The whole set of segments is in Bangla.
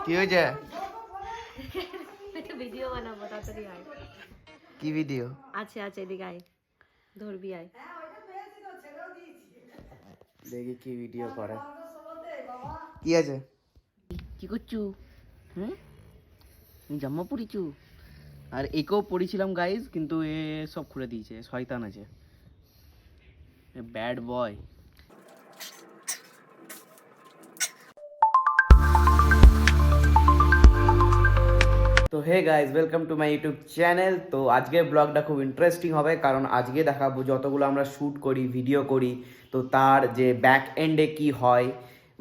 কি হয়েছে? ভিডিও বানাবো তাড়াতাড়ি আয়। কি ভিডিও? আছে আছে এদিকে আয়, ধরবি আয়। দেখি কি ভিডিও করে। কি আছে? কি করছু? হুম, জামা পরিছু? আর একেও পড়েছিলাম গাইজ, কিন্তু এ সব খুলে দিয়েছে, শয়তান আছে, ব্যাড বয়। তো hey guys, welcome to my YouTube channel. তো আজকের ব্লগটা খুব ইন্টারেস্টিং হবে, কারণ আজকে দেখাবো যতগুলো আমরা শ্যুট করি, ভিডিও করি, তো তার যে ব্যাক এন্ডে কি হয়,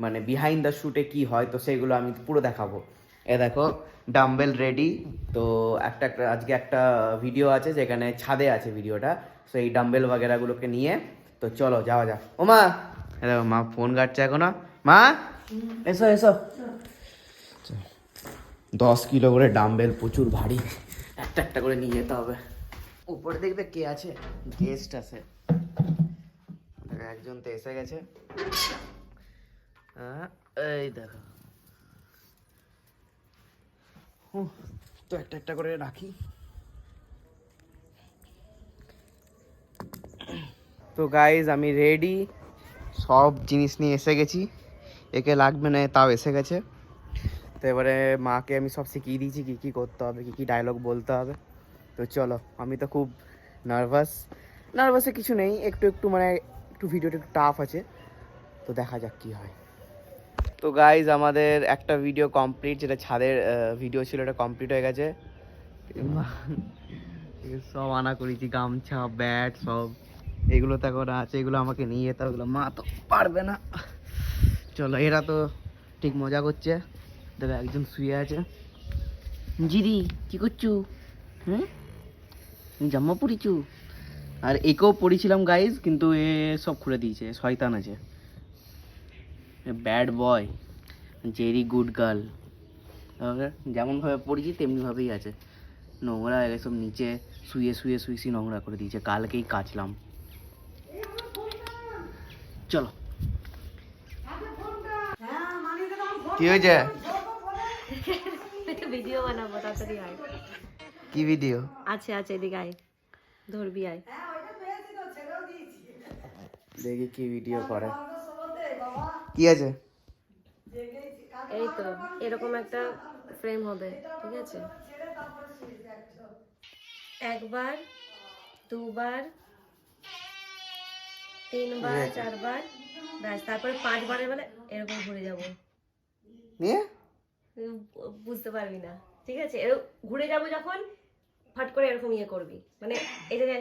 মানে বিহাইন্ড দ্য শ্যুটে কি হয়, তো সেগুলো আমি পুরো দেখাবো। এ দেখো, ডাম্বেল রেডি। তো আজকে একটা ভিডিও আছে যেখানে ছাদে আছে ভিডিওটা, তো এই ডাম্বেল বাগেরাগুলোকে নিয়ে তো চলো যাওয়া যাক। ও মা, দেখো মা ফোন ঘাটছে এখনো। মা এসো এসো। 10 কিলো করে ডাম্বেল, প্রচুর ভারী, একটা একটা করে নিয়ে যেতে হবে। উপরে দেখবে কে আছে, গেস্ট আছে। একজন তো এসে গেছে। এই দেখো, তো একটা একটা করে রাখি। তো গাইজ আমি রেডি, সব জিনিস নিয়ে এসে গেছি। একে লাগবে না, তাও এসে গেছে। তো এবারে মাকে আমি সব শিখিয়ে দিয়েছি কী কী করতে হবে, কী কী ডায়লগ বলতে হবে। তো চলো, আমি তো খুব নার্ভাসে কিছু নেই, একটু একটু মানে একটু ভিডিওটা একটু টাফ আছে, তো দেখা যাক কী হয়। তো গাইজ আমাদের একটা ভিডিও কমপ্লিট, যেটা ছাদের ভিডিও ছিল, এটা কমপ্লিট হয়ে গেছে। সব আনা করেছি, গামছা, ব্যাট, সব এগুলো তো এখন আছে, এগুলো আমাকে নিয়ে যেতে হবে, মা তো পারবে না। চলো, এরা তো ঠিক মজা করছে। দেখো একজন শুয়ে আছে। জিদি কি করছু? হুম, জামা পরিছু? আর একেও পড়েছিলাম গাইজ, কিন্তু এ সব খুলে দিয়েছে, শয়তান আছে, ব্যাড বয়, জেরি গুড গার্ল। যেমনভাবে পড়েছি তেমনিভাবেই আছে, নোংরা এসব নিচে শুয়ে শুয়ে শুয়ে নোংরা করে দিয়েছে, কালকেই কাচলাম। চলো, কি হয়েছে? ভিডিও বানাবো তাড়াতাড়ি আয়। কি ভিডিও? আছে আছে এদিকে আয়, ধরবি আয়। দেখি কি ভিডিও করে। কি আছে? এই তো এরকম একটা ফ্রেম হবে, ঠিক আছে? একবার, দুবার, তিনবার, চারবার, ব্যাস, তারপরে 5বারের বেলা এরকম ঘুরে যাব। নিয়ে বুঝতে পারবি না, ঠিক আছে? ঘুরে যাব যখন, ফট করে এরকম ইয়ে করবি, মানে এই যে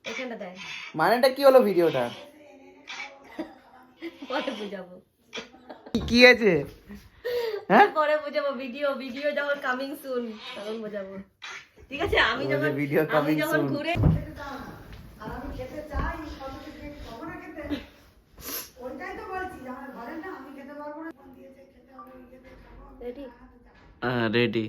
এখানটা দেখ। মানেটা কি হলো ভিডিওটা? পরে বুঝাবো। কি আছে? হ্যাঁ, পরে বুঝাবো, ভিডিও ভিডিও যখন কামিং সুন তখন বুঝাবো, ঠিক আছে? আমি যখন ভিডিও কামিং সুন ঘুরে রেডি। রেডি।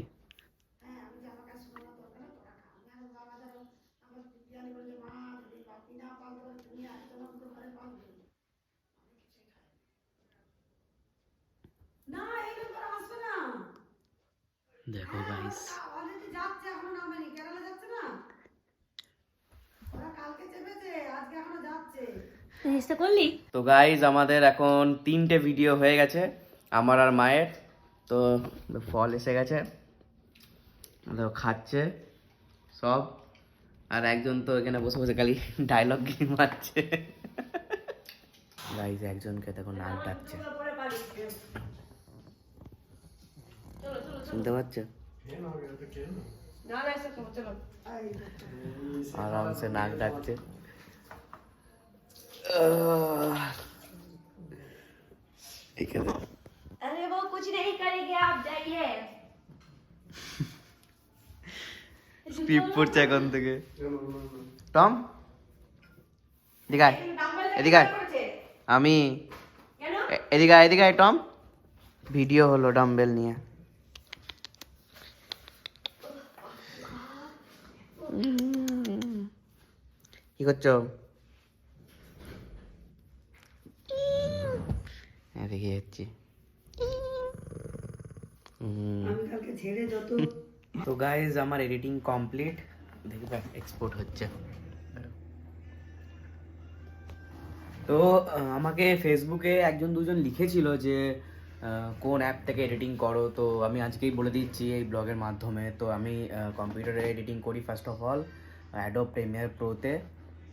দেখো গাইস, জিনিসটা করলি? তো গাইজ আমাদের এখন 3টে ভিডিও হয়ে গেছে, আমার আর মায়ের। তো ফল এসে গেছে, দেখো খাচ্ছে সব। আর একজন তো এখানে বসে বসে খালি ডায়লগ মারছে। গাইজ একজনকে দেখো নাক ডাকছে, শুনতে পাচ্ছে? আরামসে নাক ডাকছে। এখানে अरे वो कुछ नहीं करेंगे, आप जाइए। স্পিপ পড়ছে এখন থেকে। টম এদিকে আয়, এদিকে আয়। আমি এদিকে আয়, এদিকে আয় টম। ভিডিও হলো ডাম্বেল নিয়ে। কি করছো? এদিকে যাচ্ছি, আমি কালকে ছেড়ে যত তো গাইজ আমার এডিটিং কমপ্লিট, দেখি এক্সপোর্ট হচ্ছে। তো আমাকে ফেসবুকে একজন দুজন লিখেছিল যে কোন অ্যাপ থেকে এডিটিং করো, তো আমি আজকেই বলে দিচ্ছি এই ব্লগের মাধ্যমে। তো আমি কম্পিউটারে এডিটিং করি first of all Adobe Premiere প্রোতে।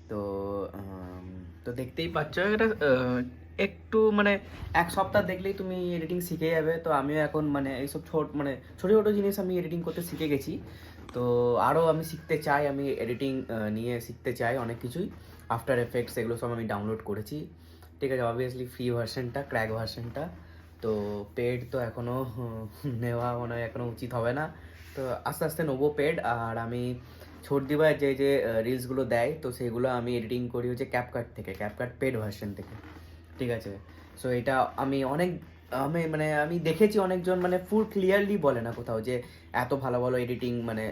তো তো দেখতেই পাচ্ছ এটা একটু মানে এক সপ্তাহ দেখলেই তুমি এডিটিং শিখে যাবে। তো আমিও এখন মানে এইসব ছোটো ছোটো জিনিস আমি এডিটিং করতে শিখে গেছি। তো আরও আমি শিখতে চাই, আমি এডিটিং নিয়ে শিখতে চাই অনেক কিছুই। আফটার এফেক্টস এগুলো সব আমি ডাউনলোড করেছি, ঠিক আছে, অবভিয়াসলি ফ্রি ভার্সনটা, ক্র্যাক ভার্সনটা। তো পেড তো এখনও নেওয়া মনে হয় এখনও উচিত হবে না, তো আস্তে আস্তে নেবো পেড। আর আমি ছর্দি ভাই যে যে রিলসগুলো দেয় তো সেগুলো আমি এডিটিং করি হচ্ছে ক্যাপকাট থেকে, ক্যাপকাট পেড ভার্সন থেকে, ঠিক আছে। সো এটা আমি দেখেছি অনেকজন মানে ফুল ক্লিয়ারলি বলে না কোথাও যে এত ভালো ভালো এডিটিং মানে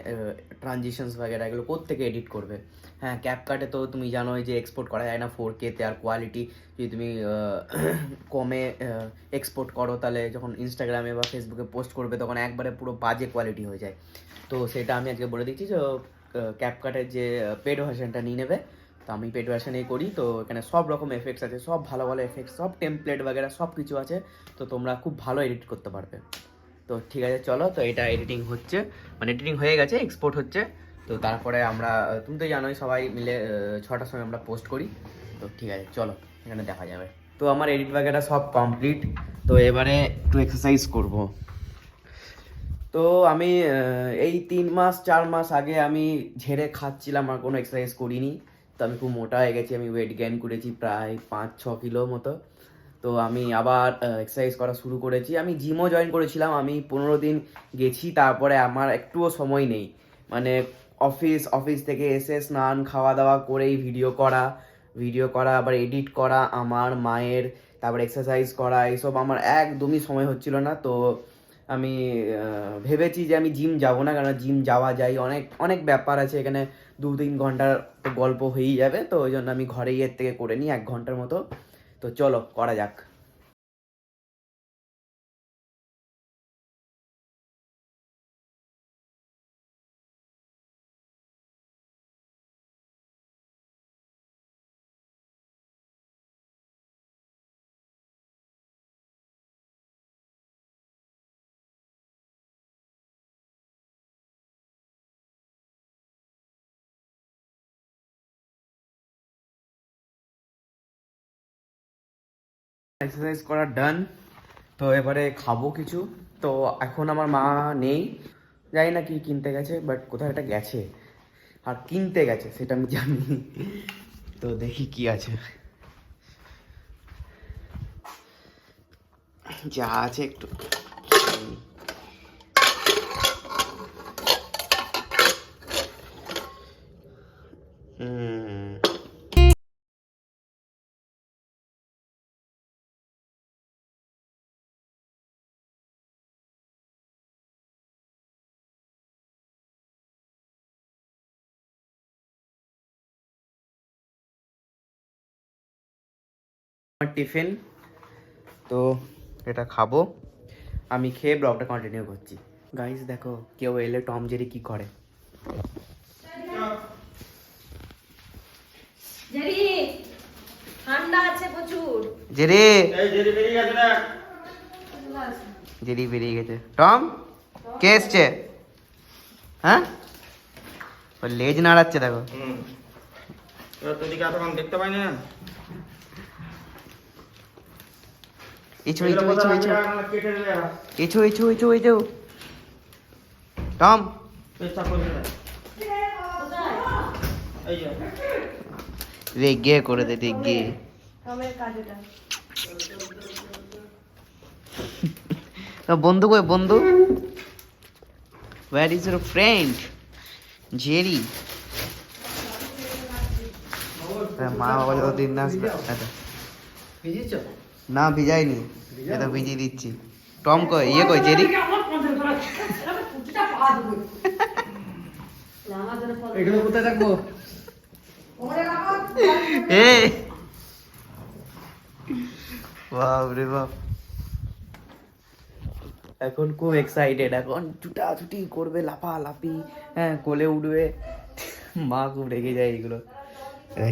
ট্রানজিশনস বাগেরা এগুলো কোত্থেকে এডিট করবে। হ্যাঁ, ক্যাপকাটে তো তুমি জানোই যে এক্সপোর্ট করা যায় না 4K-তে, আর কোয়ালিটি যদি তুমি কমে এক্সপোর্ট করো তাহলে যখন ইনস্টাগ্রামে বা ফেসবুকে পোস্ট করবে তখন একবারে পুরো বাজে কোয়ালিটি হয়ে যায়। তো সেটা আমি আজকে বলে দিচ্ছি যে ক্যাপকাটের যে পেড ভার্সনটা নিয়ে নেবে। তো আমি পেড ভার্সনেই করি, তো এখানে সব রকম এফেক্টস আছে, সব ভালো ভালো এফেক্টস, সব টেমপ্লেট বাগেরা সব কিছু আছে, তো তোমরা খুব ভালো এডিট করতে পারবে। তো ঠিক আছে চলো, তো এটা এডিটিং হচ্ছে, মানে এডিটিং হয়ে গেছে, এক্সপোর্ট হচ্ছে। তো তারপরে আমরা, তুমি তো জানোই সবাই মিলে 6টার সময় আমরা পোস্ট করি। তো ঠিক আছে চলো, এখানে দেখা যাবে। তো আমার এডিট বাগেরা সব কমপ্লিট, তো এবারে একটু এক্সারসাইজ করব। তো আমি এই 3-4 মাস আগে আমি ঝেড়ে খাচ্ছিলাম, আর কোনো এক্সারসাইজ করিনি। তো আমি খুব মোটা হয়ে গেছি, আমি ওয়েট গেইন করেছি প্রায় 5-6 কিলো মতো। তো আমি আবার এক্সারসাইজ করা শুরু করেছি, আমি জিমও জয়েন করেছিলাম, আমি 15 দিন গেছি, তারপরে আমার একটুও সময় নেই। মানে অফিস থেকে এসে স্নান খাওয়া দাওয়া করেই ভিডিও করা আবার এডিট করা আমার মায়ের, তারপর এক্সারসাইজ করা, এইসব আমার একদমই সময় হচ্ছিল না। তো আমি ভেবেছি যে আমি জিম যাব না, কারণ জিম যাওয়া যায় অনেক অনেক ব্যাপার আছে এখানে, 2-3 ঘন্টার তো গল্প হয়েই যাবে। তো ওই জন্য আমি ঘরেই এর থেকে করে নিই 1 ঘন্টার মতো। তো চলো করা যাক। এক্সারসাইজ করা ডান, তো এবারে খাবো কিছু। তো এখন আমার মা নেই, জানি না কি কিনতে গেছে, বাট কোথাও একটা গেছে, আর কিনতে গেছে সেটা আমি জানি। তো দেখি কি আছে, যা আছে একটু। আমার টিফিন, তো এটা খাবো, আমি খেয়ে ব্লগটা কন্টিনিউ করছি। গাইস দেখো কেউ এলে টম জেরি কি করে। জেরি ঠান্ডা আছে প্রচুর। জেরি জেরি বেরিয়ে গেছে। টম কে এসছে? হ্যাঁ, ও লেজ নাড়াচ্ছে দেখো। দেখতে পাই না। Issue issue issue issue issue issue issue issue Tom রেগে করে দে, রেগে। বন্ধু কই বন্ধু? Where is your friend? Jerry. মা বাবা যতদিন না আসবে। না ভিজাইনি, এটা ভিজিয়ে দিচ্ছি। টম কই, ইয়ে কই জেরি? এগুলো কোথায় রাখবো? এ বাপ রে বাপ। এখন খুব এক্সাইটেড, এখন ছুটাছুটি করবে, লাফালাফি, হ্যাঁ কোলে উঠবে। মা খুব রেগে যায় এইগুলো।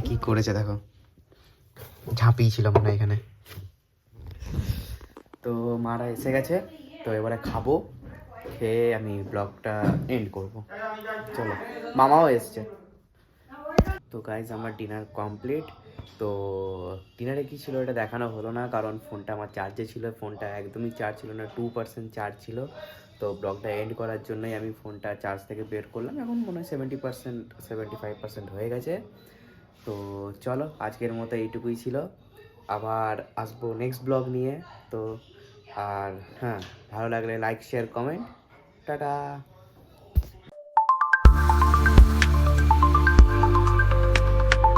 কি করেছে দেখো, ঝাঁপিয়েছিল মনে হয় এখানে। তো মারা এসে গেছে, তো এবারে খাবো, খেয়ে আমি ব্লগটা এন্ড করব। চলো, মামাও এসছে। তো গাইজ আমার ডিনার কমপ্লিট। তো ডিনারে কী ছিল এটা দেখানো হলো না, কারণ ফোনটা আমার চার্জে ছিল, ফোনটা একদমই চার্জ ছিল না, 2% চার্জ ছিল। তো ব্লগটা এন্ড করার জন্যই আমি ফোনটা চার্জ থেকে বের করলাম, এখন মনে হয় 70% 75% হয়ে গেছে। তো চলো, আজকের মতো এইটুকুই ছিল, আবার আসবো নেক্সট ব্লগ নিয়ে। তো আর হ্যাঁ, ভালো লাগলে লাইক শেয়ার কমেন্ট, টাটা।